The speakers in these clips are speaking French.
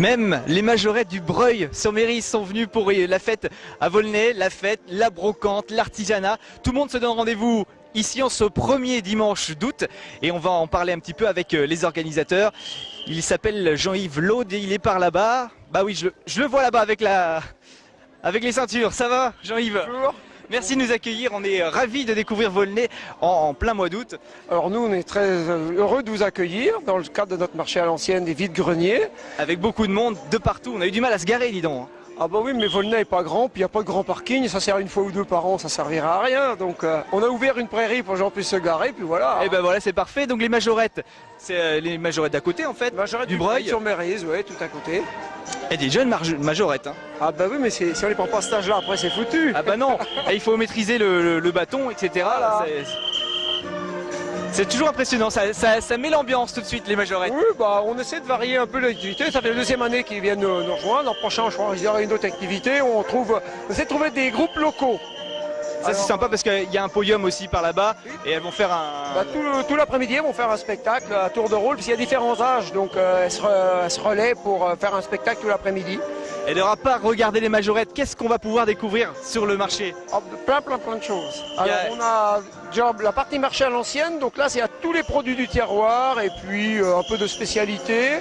Même les majorettes du Breuil sur Méry sont venus pour la fête à Volnay, la fête, la brocante, l'artisanat. Tout le monde se donne rendez-vous ici en ce premier dimanche d'août et on va en parler un petit peu avec les organisateurs. Il s'appelle Jean-Yves Laude et il est par là-bas. Bah oui, je le vois là-bas avec les ceintures. Ça va, Jean-Yves? Bonjour. Merci de nous accueillir, on est ravis de découvrir Volnay en plein mois d'août. Alors nous, on est très heureux de vous accueillir dans le cadre de notre marché à l'ancienne des vides-greniers. Avec beaucoup de monde de partout, on a eu du mal à se garer, dis donc. Ah bah oui, mais Volnay n'est pas grand, puis il n'y a pas de grand parking, ça sert une fois ou deux par an, ça servira à rien. Donc on a ouvert une prairie pour que les gens puissent se garer, puis voilà. Et ben voilà, c'est parfait. Donc les majorettes, c'est les majorettes d'à côté en fait, Majorette du Breuil. sur Mérise, ouais, tout à côté. Et des jeunes majorettes. Hein. Ah bah oui, mais si on les prend pas à cet âge-là, après c'est foutu. Ah bah non, il faut maîtriser le bâton, etc. Voilà. C'est toujours impressionnant, ça met l'ambiance tout de suite les majorettes. Oui, bah on essaie de varier un peu l'activité. Ça fait la deuxième année qu'ils viennent nous rejoindre. L'an prochain, je crois qu'il y aura une autre activité. On essaie de trouver des groupes locaux. Ça c'est sympa parce qu'il y a un podium aussi par là-bas et elles vont faire un... Bah, tout l'après-midi, elles vont faire un spectacle à tour de rôle, parce qu'il y a différents âges, donc elles se relaient pour faire un spectacle tout l'après-midi. Et de part regarder les majorettes, qu'est-ce qu'on va pouvoir découvrir sur le marché? Plein de choses. Alors on a déjà la partie marché à l'ancienne, donc là c'est à tous les produits du terroir et puis un peu de spécialité.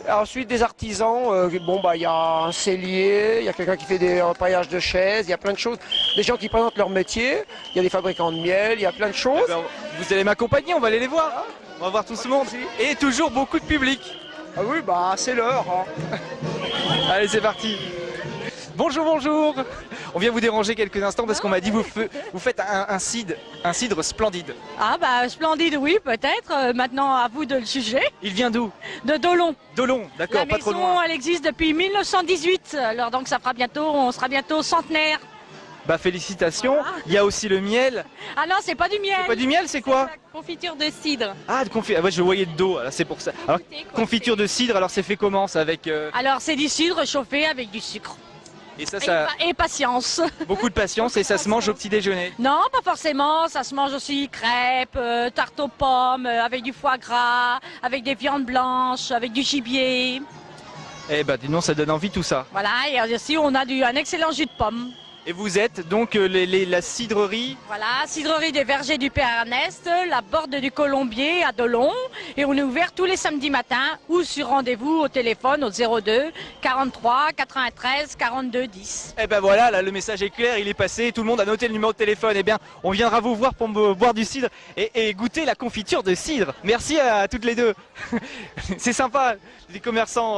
Ensuite des artisans, il y a un cellier, il y a quelqu'un qui fait des repaillages de chaises, il y a plein de choses. Des gens qui présentent leur métier, il y a des fabricants de miel, il y a plein de choses. Eh ben, vous allez m'accompagner, on va aller les voir. On va voir tout ce monde. Et toujours beaucoup de public. Ah oui, bah c'est l'heure. Hein. Allez, c'est parti. Bonjour, bonjour. On vient vous déranger quelques instants parce qu'on m'a dit vous faites un cidre splendide. Ah bah splendide, oui, peut-être. Maintenant, à vous de le juger. Il vient d'où? De Dolon. Dolon, d'accord, La pas trop maison, loin. elle existe depuis 1918. Alors donc on sera bientôt centenaire. Bah félicitations. Voilà. Il y a aussi le miel. Ah non, c'est pas du miel. C'est pas du miel, c'est quoi? La confiture de cidre. Ah, ouais, je voyais de dos, c'est pour ça. Alors, confiture de cidre, alors c'est fait comment ça avec Alors c'est du cidre chauffé avec du sucre. Et ça Et patience. beaucoup de patience et ça se mange au petit déjeuner. Non, pas forcément. Ça se mange aussi crêpes, tarte aux pommes, avec du foie gras, avec des viandes blanches, avec du gibier. Eh ben dis donc, ça donne envie tout ça. Voilà, et aussi on a un excellent jus de pomme. Et vous êtes donc la cidrerie. Voilà, cidrerie des Vergers du Père Ernest, la Borde du Colombier à Dolon. Et on est ouvert tous les samedis matins ou sur rendez-vous au téléphone au 02 43 93 42 10. Eh ben voilà, là le message est clair, il est passé, tout le monde a noté le numéro de téléphone. Eh bien, on viendra vous voir pour boire du cidre et goûter la confiture de cidre. Merci à toutes les deux. C'est sympa, des commerçants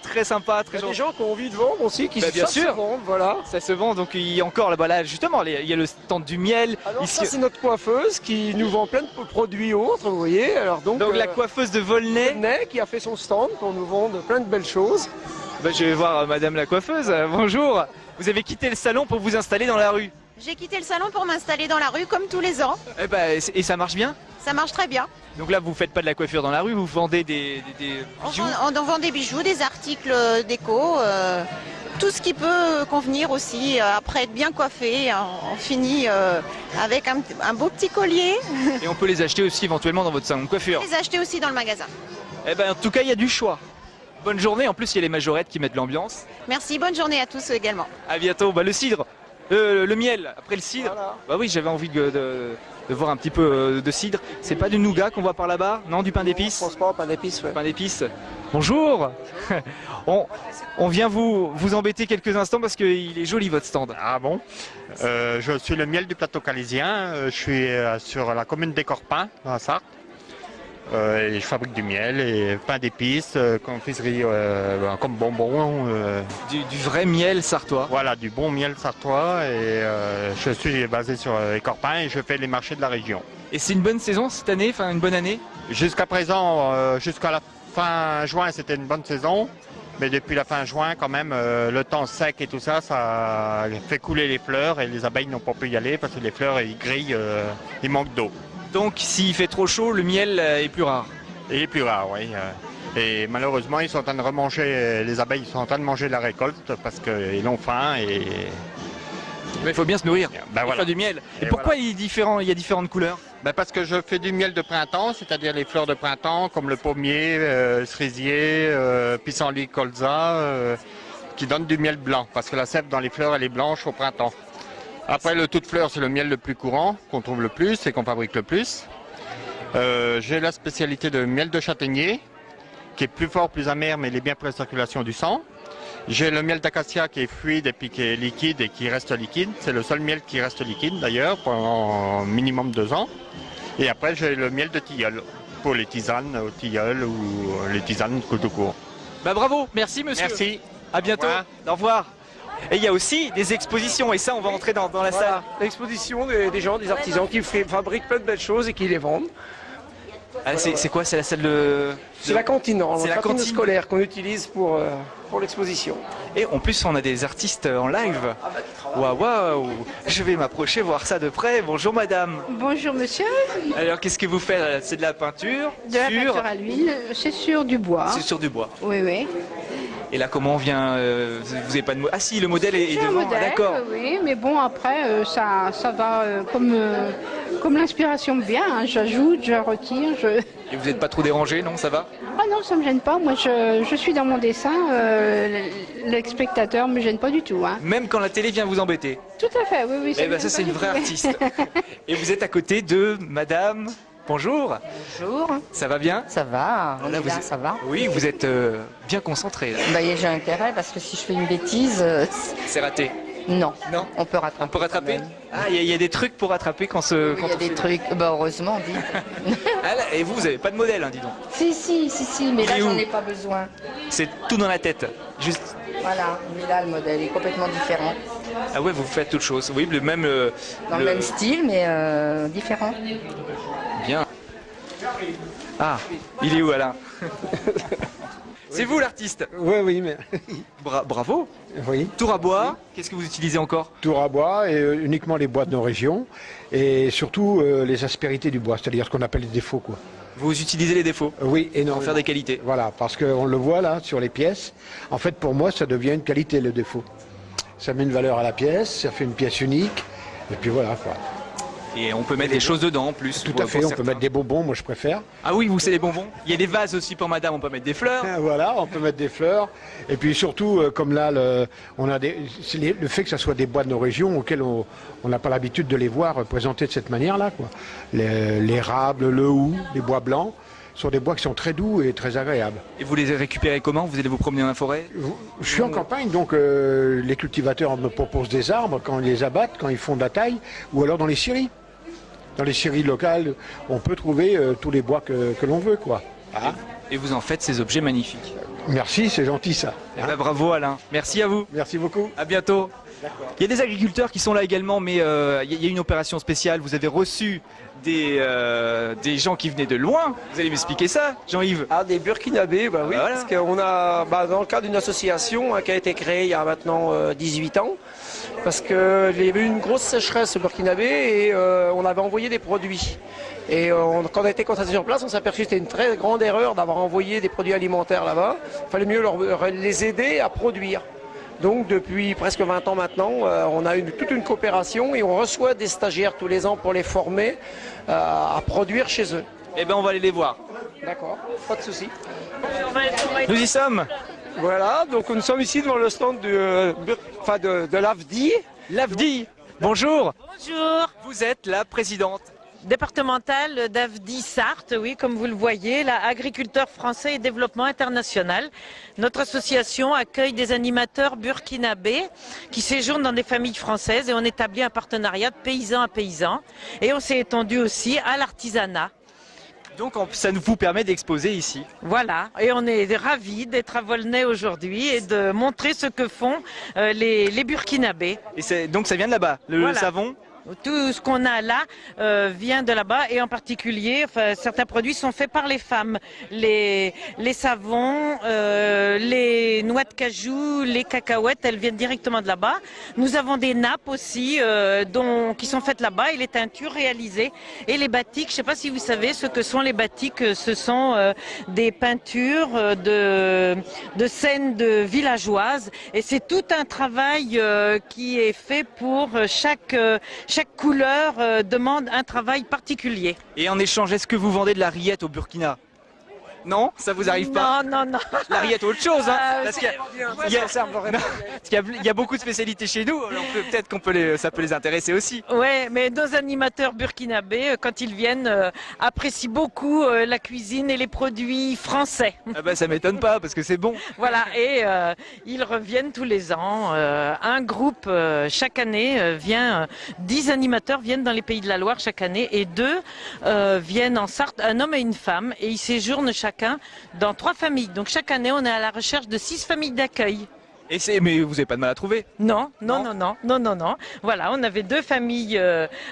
très sympas, très Il y a des gentils. gens qui ont envie de vendre aussi, qui Bien savent sûr. se vendre, voilà. Ça se vend, donc il y a encore là, justement, il y a le stand du miel. Alors ici. ça c'est notre coiffeuse qui nous vend plein de produits autres, vous voyez. Alors donc La coiffeuse de Volnay. Volnay qui a fait son stand pour nous vendre plein de belles choses. Bah, je vais voir madame la coiffeuse. Bonjour. Vous avez quitté le salon pour vous installer dans la rue. J'ai quitté le salon pour m'installer dans la rue comme tous les ans. Eh ben, et ça marche bien? Ça marche très bien. Donc là, vous faites pas de la coiffure dans la rue, vous vendez des bijoux. On vend des bijoux, des articles déco, tout ce qui peut convenir aussi. Après être bien coiffé, on finit avec un beau petit collier. Et on peut les acheter aussi éventuellement dans votre salon de coiffure. Les acheter aussi dans le magasin. Eh ben, en tout cas, il y a du choix. Bonne journée. En plus, il y a les majorettes qui mettent l'ambiance. Merci, bonne journée à tous également. À bientôt. Bah, le cidre, le miel. Après le cidre. Voilà. Bah oui, j'avais envie de voir un petit peu de cidre. C'est pas du nougat qu'on voit par là-bas? Non, du pain d'épices? Je pense pas, pain d'épices, ouais. Pain d'épices. Bonjour. On vient vous embêter quelques instants parce qu'il est joli votre stand. Ah bon? Je suis le miel du plateau calésien. Je suis sur la commune des Corpins, dans la Sarthe. Et je fabrique du miel et pain d'épices, confiserie comme bonbons. Du vrai miel sartois. Voilà, du bon miel sartois. Et je suis basé sur les Corpins et je fais les marchés de la région. Et c'est une bonne saison cette année, enfin une bonne année? Jusqu'à présent, jusqu'à la fin juin, c'était une bonne saison. Mais depuis la fin juin, quand même, le temps sec et tout ça, ça fait couler les fleurs et les abeilles n'ont pas pu y aller parce que les fleurs, ils grillent, ils manquent d'eau. Donc s'il fait trop chaud, le miel est plus rare. Il est plus rare, oui. Et malheureusement, ils sont en train de remanger, les abeilles sont en train de manger la récolte parce qu'ils ont faim Mais il faut bien se nourrir. Ben Pour voilà. faire du miel. Et Et pourquoi voilà. il y a différentes couleurs? Parce que je fais du miel de printemps, c'est-à-dire les fleurs de printemps comme le pommier, cerisier, pissenlit, colza, qui donnent du miel blanc parce que la sève dans les fleurs elle est blanche au printemps. Après le toute fleur c'est le miel le plus courant qu'on trouve le plus et qu'on fabrique le plus. J'ai la spécialité de miel de châtaignier qui est plus fort, plus amer mais il est bien pour la circulation du sang. J'ai le miel d'acacia qui est fluide et puis qui est liquide et qui reste liquide. C'est le seul miel qui reste liquide d'ailleurs pendant minimum 2 ans. Et après j'ai le miel de tilleul pour les tisanes au tilleul ou les tisanes tout court. Bravo, merci monsieur. Merci. À bientôt. Voilà. Au revoir. Et il y a aussi des expositions et ça on va entrer dans la salle. L'exposition des gens, des artisans qui fabriquent plein de belles choses et qui les vendent. Ah, c'est quoi? C'est la salle de... C'est la cantine, normalement, C'est la cantine scolaire qu'on utilise pour l'exposition. Et en plus on a des artistes en live. Waouh, je vais m'approcher voir ça de près. Bonjour madame. Bonjour monsieur, Alors qu'est-ce que vous faites? C'est de la peinture de la peinture à l'huile, c'est sur du bois. C'est sur du bois. Oui, oui. Et là comment on vient vous avez pas de Ah si, le modèle est C'est un devant. modèle, D'accord. oui, mais bon après ça va comme l'inspiration me vient, hein. J'ajoute, je retire, Et vous n'êtes pas trop dérangé, non? Ça va? Ah non, ça me gêne pas, moi je suis dans mon dessin, le spectateur me gêne pas du tout, hein. Même quand la télé vient vous embêter. Tout à fait, oui, oui. Eh ben me ça gêne c'est pas une du vraie tout. artiste. Et vous êtes à côté de madame. Bonjour. Bonjour, Ça va bien? ça va, on Là, est vous là, êtes- ça va. Oui, vous êtes bien concentré là. J'ai intérêt parce que si je fais une bêtise, C'est raté. non, Non? on peut rattraper. On peut rattraper? quand même. Ah, il y a des trucs pour rattraper quand Il y on a des fait- trucs, heureusement, dites. Ah, là, et vous avez pas de modèle, hein, dis donc. Si, mais là Il est où j'en ai pas besoin. C'est tout dans la tête. Juste. Voilà, mais là le modèle est complètement différent. Ah ouais, vous faites autre chose. Oui, le même. Dans le même style, mais différent. Bien. Ah, il est où Alain? C'est vous l'artiste. Oui, mais Bravo. oui. Tour à bois. Qu'est-ce que vous utilisez encore? Tour à bois et uniquement les bois de nos régions et surtout les aspérités du bois, c'est-à-dire ce qu'on appelle les défauts, quoi. Vous utilisez les défauts Oui, énormément. pour faire des qualités. Voilà, parce qu'on le voit là sur les pièces. En fait, pour moi, ça devient une qualité le défaut. Ça met une valeur à la pièce, ça fait une pièce unique. Et puis voilà, quoi. Et on peut mettre des choses dedans en plus. Tout pour- à fait. pour On peut certains. mettre des bonbons, moi je préfère. Ah oui, vous c'est les bonbons. Il y a des vases aussi pour madame. On peut mettre des fleurs. Voilà, on peut mettre des fleurs. Et puis surtout, comme là, on a c'est le fait que ça soit des bois de nos régions auxquels on n'a pas l'habitude de les voir présentés de cette manière-là, quoi. L'érable, le houx, les bois blancs sont des bois qui sont très doux et très agréables. Et vous les récupérez comment? Vous allez vous promener dans la forêt? Je suis en campagne, donc les cultivateurs me proposent des arbres quand ils les abattent, quand ils font de la taille, ou alors dans les scieries. Dans les scieries locales, on peut trouver tous les bois que l'on veut, quoi. Ah, Et vous en faites ces objets magnifiques. merci, c'est gentil ça. Eh ben, bravo Alain. Merci à vous. Merci beaucoup. À bientôt. Il y a des agriculteurs qui sont là également, mais il y a une opération spéciale. Vous avez reçu des gens qui venaient de loin. Vous allez m'expliquer ça, Jean-Yves? Ah, des Burkinabés, oui, Voilà. parce qu'on a, dans le cadre d'une association qui a été créée il y a maintenant 18 ans, parce qu'il y avait eu une grosse sécheresse au Burkinabé et on avait envoyé des produits. Et quand on a été constaté sur place, on s'est aperçu que c'était une très grande erreur d'avoir envoyé des produits alimentaires là-bas. Il fallait mieux les aider à produire. Donc depuis presque 20 ans maintenant, on a toute une coopération et on reçoit des stagiaires tous les ans pour les former à produire chez eux. Eh ben on va aller les voir. D'accord, pas de souci. Nous y sommes. Voilà, donc nous sommes ici devant le stand de l'AFDI. L'AFDI. Bonjour. Bonjour, Vous êtes la présidente. départementale d'AFDI Sarthe, oui, comme vous le voyez, la Agriculteurs français et développement international. Notre association accueille des animateurs burkinabés qui séjournent dans des familles françaises et on établit un partenariat de paysan à paysan. Et on s'est étendu aussi à l'artisanat. Donc ça nous vous permet d'exposer ici. Voilà, et on est ravis d'être à Volnay aujourd'hui et de montrer ce que font les burkinabés. Et donc ça vient de là-bas. Le Voilà. savon. Tout ce qu'on a là vient de là-bas et en particulier, certains produits sont faits par les femmes. Les savons, les noix de cajou, les cacahuètes, elles viennent directement de là-bas. Nous avons des nappes aussi qui sont faites là-bas et les teintures réalisées. Et les batiks, je ne sais pas si vous savez ce que sont les batiks, ce sont des peintures de scènes de villageoises et c'est tout un travail qui est fait pour chaque chaque couleur demande un travail particulier. Et en échange, est-ce que vous vendez de la rillette au Burkina? Non, ça vous arrive pas? Non, non, non. La rillette, autre chose, hein, parce qu'il y a beaucoup de spécialités chez nous, alors peut-être ça peut les intéresser aussi. Ouais, mais nos animateurs burkinabés, quand ils viennent, apprécient beaucoup la cuisine et les produits français. Ah bah ça m'étonne pas, parce que c'est bon. Voilà, et ils reviennent tous les ans. Un groupe chaque année vient, 10 animateurs viennent dans les Pays de la Loire chaque année, et 2 viennent en Sarthe, un homme et une femme, et ils séjournent chacun dans 3 familles. Donc chaque année, on est à la recherche de 6 familles d'accueil. Mais vous n'avez pas de mal à trouver? Non. Voilà, on avait 2 familles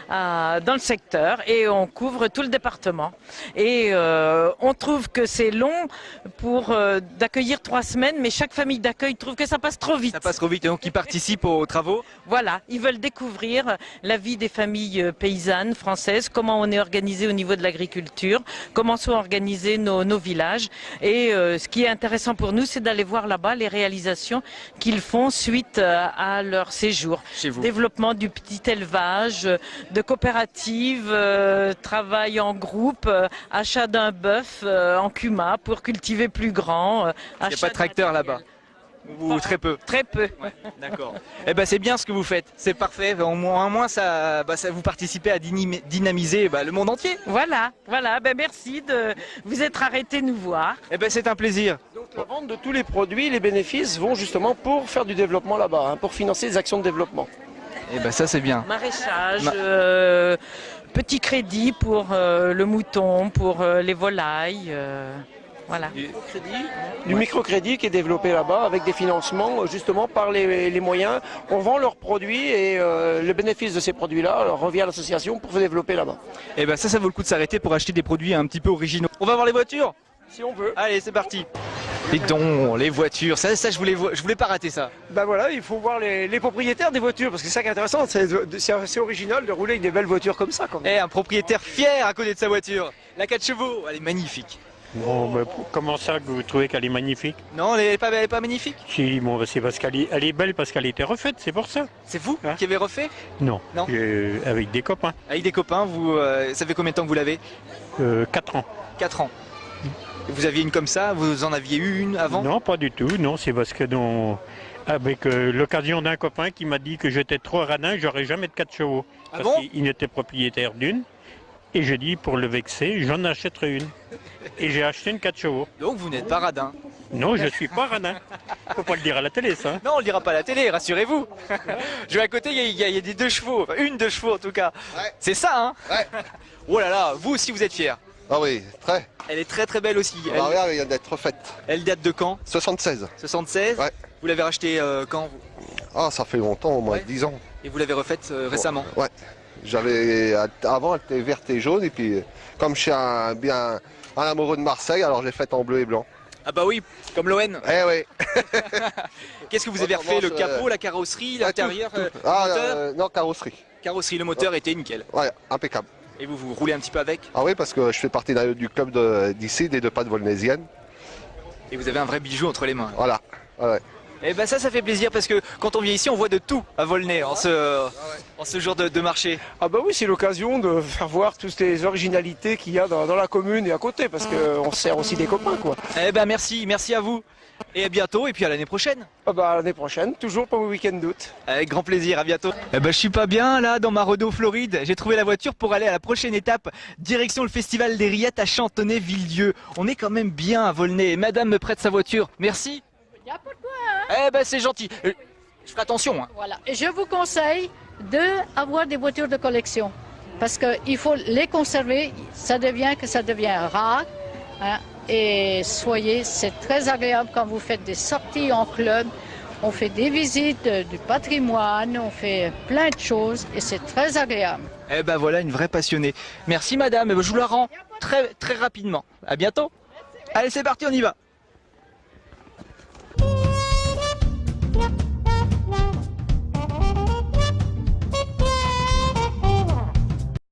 dans le secteur et on couvre tout le département. Et on trouve que c'est long pour d'accueillir 3 semaines, mais chaque famille d'accueil trouve que ça passe trop vite. Ça passe trop vite, et donc ils participent aux travaux? Voilà, ils veulent découvrir la vie des familles paysannes françaises, comment on est organisé au niveau de l'agriculture, comment sont organisés nos villages. Et ce qui est intéressant pour nous, c'est d'aller voir là-bas les réalisations qu'ils font suite à leur séjour. Chez vous. Développement du petit élevage, de coopératives, travail en groupe, achat d'un bœuf en cuma pour cultiver plus grand. Il n'y a pas de tracteur là-bas? Ou très peu? Très peu. Ouais, d'accord. Eh ben c'est bien ce que vous faites, c'est parfait. Au moins ça vous participez à dynamiser le monde entier. Voilà. Ben merci de vous être arrêtés nous voir. Eh ben c'est un plaisir. Donc la vente de tous les produits, les bénéfices vont justement pour faire du développement là-bas, pour financer des actions de développement. Eh ben ça c'est bien. Maraîchage, petit crédit pour le mouton, pour les volailles. Voilà. Du microcrédit qui est développé là-bas avec des financements justement par les moyens. On vend leurs produits et le bénéfice de ces produits-là revient à l'association pour se développer là-bas. Et ben ça vaut le coup de s'arrêter pour acheter des produits un petit peu originaux. On va voir les voitures? Si on veut. Allez, c'est parti. Et donc, les voitures, ça je voulais pas rater ça. Ben voilà, il faut voir les propriétaires des voitures parce que c'est ça qui est intéressant, c'est assez original de rouler avec des belles voitures comme ça. Quand même. Un propriétaire fier à côté de sa voiture. La 4 chevaux, elle est magnifique. Bon, comment ça que vous trouvez qu'elle est magnifique? Non, elle est pas magnifique? Si, bon, c'est parce qu'elle est belle parce qu'elle a été refaite, c'est pour ça. C'est vous qui avez refait? Non, non. Avec des copains. Avec des copains, ça fait combien de temps que vous l'avez? 4 ans. 4 ans. Et vous aviez une comme ça? Vous en aviez eu une avant? Non, pas du tout, non, c'est parce que avec l'occasion d'un copain qui m'a dit que j'étais trop radin, j'aurais jamais de 4 chevaux. Ah parce bon? qu'il était propriétaire d'une. Et j'ai dit, pour le vexer, j'en achèterai une. Et j'ai acheté une 4 chevaux. Donc vous n'êtes pas radin? Non, je suis pas radin. Faut pas le dire à la télé, ça. Non, on le dira pas à la télé, rassurez-vous. Je vais à côté, il y a des 2 chevaux, enfin, une 2 chevaux en tout cas. Ouais. C'est ça, hein? Ouais. Oh là là, vous aussi vous êtes fiers? Ah oui, très. Elle est très très belle aussi. Elle vient d'être refaite. Elle date de quand? 76. 76? Ouais. Vous l'avez rachetée quand vous? Ah, ça fait longtemps, au moins 10 ans. Et vous l'avez refaite récemment? Ouais. Avant, elle était verte et jaune, et puis comme je suis un amoureux de Marseille, alors j'ai fait en bleu et blanc. Ah bah oui, comme l'ON. Eh oui. Qu'est-ce que vous avez refait? Le capot, la carrosserie, l'intérieur, le moteur? Non, carrosserie. Carrosserie, le moteur était nickel. Ouais, impeccable. Et vous roulez un petit peu avec? Ah oui, parce que je fais partie du club d'ici, des 2 pattes volnésiennes. Et vous avez un vrai bijou entre les mains. Voilà. Ouais. Et ben ça fait plaisir parce que quand on vient ici, on voit de tout à Volnay en ce jour de marché. Ah bah oui, c'est l'occasion de faire voir toutes les originalités qu'il y a dans la commune et à côté parce qu'on sert aussi des copains quoi. Eh ben merci à vous. Et à bientôt et puis à l'année prochaine. Ah bah à l'année prochaine, toujours pour le week-end d'août. Avec grand plaisir, à bientôt. Eh ben je suis pas bien là dans ma Renault Floride. J'ai trouvé la voiture pour aller à la prochaine étape. Direction le festival des Rillettes à Chantonnay-Villedieu. On est quand même bien à Volnay. Madame me prête sa voiture. Merci. Il y a pas de quoi, hein? Eh ben c'est gentil. Je ferai attention. Hein. Voilà. Et je vous conseille d'avoir des voitures de collection. Parce qu'il faut les conserver. Ça devient rare. Hein? Et c'est très agréable quand vous faites des sorties en club. On fait des visites du patrimoine, on fait plein de choses et c'est très agréable. Eh ben voilà une vraie passionnée. Merci madame, je vous la rends très très rapidement. À bientôt. Allez c'est parti, on y va.